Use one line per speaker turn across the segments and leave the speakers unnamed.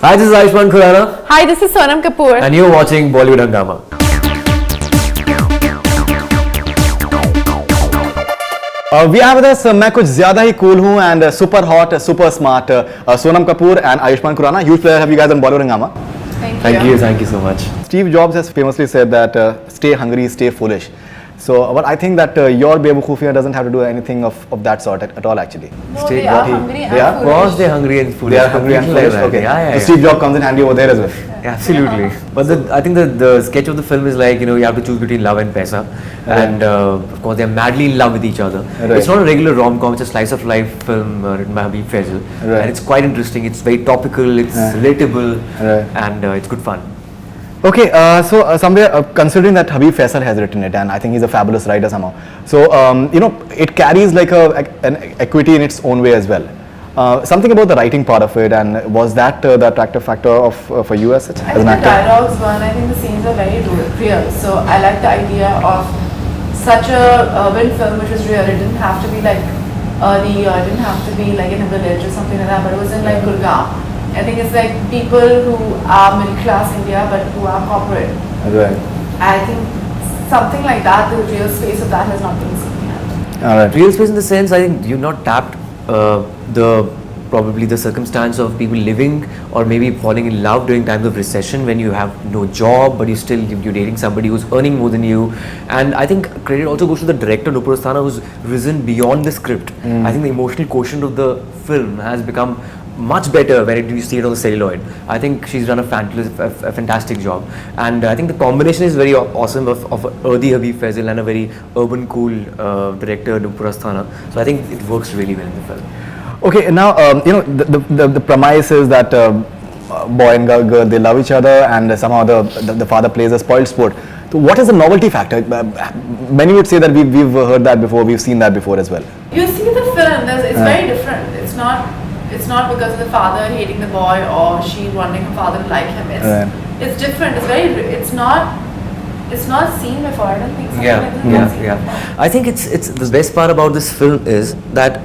Hi, this is Ayushmann Khurrana.
Hi, this is Sonam Kapoor.
And you're watching Bollywood Hungama.
We have with us मैं कुछ ज़्यादा ही cool हूँ and super hot, super smart Sonam Kapoor and Ayushmann Khurrana. Huge pleasure to have you guys on Bollywood Hungama.
Thank you so much.
Steve Jobs has famously said that stay hungry, stay foolish. So, but I think that your Bewakoofiyaan doesn't have to do anything of that sort at all actually.
No, they are hungry and foolish.
Of course they're hungry and foolish.
They are hungry and foolish. Okay. So Steve Jobs comes in handy over there as well.
Yeah, absolutely. But I think the sketch of the film is like, you have to choose between love and paisa. And of course they're madly in love with each other.
Right.
It's not a regular rom-com, it's a slice of life film written by Habib Faisal.
Right.
And it's quite interesting, it's very topical, it's relatable, and it's good fun.
Okay, so somewhere considering that Habib Faisal has written it, and I think he's a fabulous writer somehow. So it carries like an equity in its own way as well. Something about the writing part of it, and was that the attractive factor for you as such?
I think the dialogues one. I think the scenes are very real. So I like the idea of such a urban film which was real. It didn't have to be like early, or it didn't have to be like in a village or something like that. But it was in like Gurgaon. I think it's like people who are middle class India but who are corporate.
Right.
I think something like that, the real space of that has not been seen yet.
All right.
Real space in the sense, I think you've not tapped probably the circumstance of people living or maybe falling in love during times of recession when you have no job but you're dating somebody who's earning more than you. And I think credit also goes to the director Nupur Asthana, who's risen beyond the script. I think the emotional quotient of the film has become much better when you see it on the celluloid. I think she's done a fantastic job, and I think the combination is very awesome of earthy Habib Faisal and a very urban cool director Nupur Asthana. So I think it works really well in the film.
Okay, now the premise is that boy and girl, they love each other, and somehow the father plays a spoiled sport. So what is the novelty factor? Many would say that we've heard that before, we've seen that before as well.
You see the film, it's very different. It's not because of the father hating the boy or she wanting her father to like him. It's different. It's not seen before. I don't think so.
Yeah. I think it's the best part about this film is that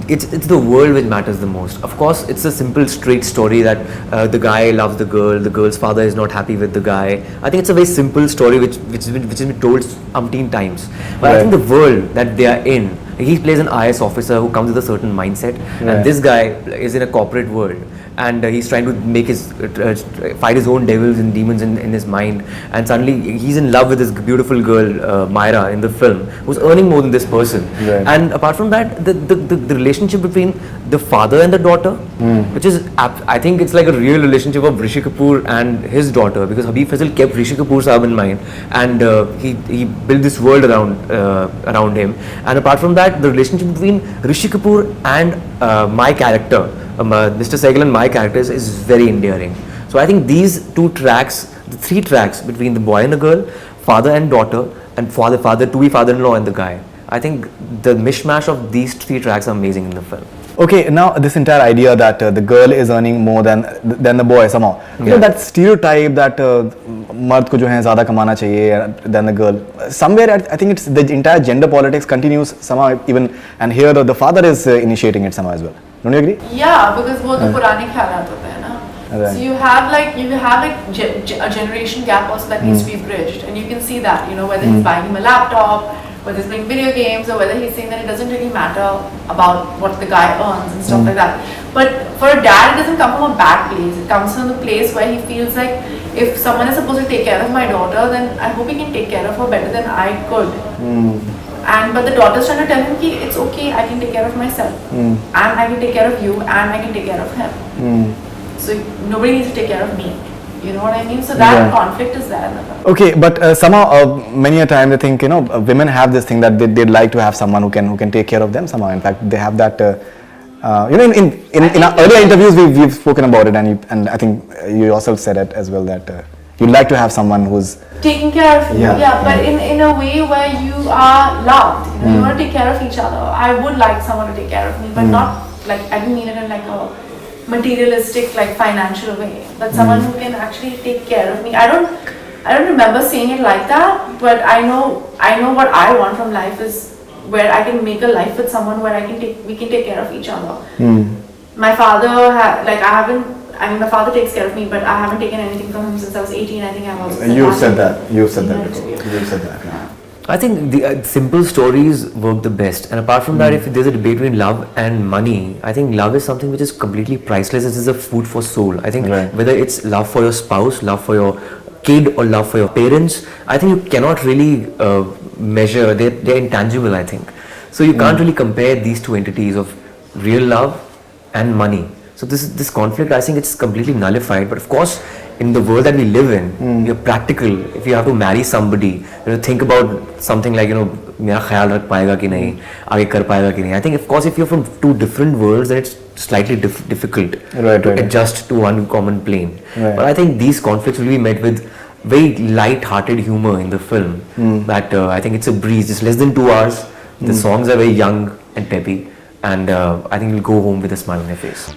it's the world which matters the most. Of course, it's a simple straight story that the guy loves the girl's father is not happy with the guy. I think it's a very simple story which has been told umpteen times. But I think the world that they are in, he plays an IS officer who comes with a certain mindset, and this guy is in a corporate world, and he's trying to make fight his own devils and demons in his mind, and suddenly he's in love with this beautiful girl Myra in the film, who's earning more than this person. And apart from that, the relationship between the father and the daughter, which is, I think it's like a real relationship of Rishi Kapoor and his daughter, because Habib Faisal kept Rishi Kapoor Saab in mind, and he built this world around him. And apart from that, the relationship between Rishi Kapoor and my character, Mr. Sehgal and my characters, is very endearing. So I think these two tracks, the three tracks between the boy and the girl, father and daughter, and father-in-law and the guy, I think the mishmash of these three tracks are amazing in the film.
Okay, now this entire idea that the girl is earning more than the boy somehow. That stereotype that मर्द को जो है ज़्यादा कमाना चाहिए than the girl. Somewhere I think it's the entire gender politics continues somehow even, and here the father is initiating it somehow as well. Don't you agree?
Yeah, because वो तो पुराने ख्यालात होते हैं ना. So you have like a generation gap also that needs to be bridged, and you can see that whether he's buying him a laptop, whether he's playing video games, or whether he's saying that it doesn't really matter about what the guy earns and stuff like that. But for a dad, it doesn't come from a bad place. It comes from the place where he feels like if someone is supposed to take care of my daughter, then I hope he can take care of her better than I could. But the daughter's trying to tell him that it's okay, I can take care of myself, and I can take care of you, and I can take care of him. So nobody needs to take care of me. You know what I mean? So that conflict is there.
Okay, but somehow many a time they think women have this thing that they'd like to have someone who can take care of them somehow. In fact, they have that. In our earlier interviews we've spoken about it, and I think you yourself said it as well that you'd like to have someone who's
taking care of you. But in a way where you are loved. You want to take care of each other. I would like someone to take care of me, but not like, I didn't mean it in like a materialistic, like financial way, but someone who can actually take care of me. I don't remember saying it like that, but I know what I want from life is where I can make a life with someone where we can take care of each other. My father, I haven't I mean, my father takes care of me, but I haven't taken anything from him since I was 18. I think I've also said
You
that.
said that. You said that
Yeah,
before.
yeah.
You said that. Yeah.
I think the simple stories work the best. And apart from that, if there's a debate between love and money, I think love is something which is completely priceless. This is a food for soul. I think
Right.
whether it's love for your spouse, love for your kid, or love for your parents, I think you cannot really measure. They're intangible, I think. So you can't really compare these two entities of real love and money. So this conflict, I think it's completely nullified. But of course, in the world that we live in, you're practical. If you have to marry somebody, think about something like, मेरा ख्याल रख पाएगा कि नहीं, आगे कर पाएगा कि नहीं. I think, of course, if you're from two different worlds, then it's slightly difficult
Right.
to adjust to one common plane.
Right.
But I think these conflicts will be met with very light-hearted humor in the film. That I think it's a breeze. It's less than 2 hours. The songs are very young and peppy, and I think you'll go home with a smile on your face.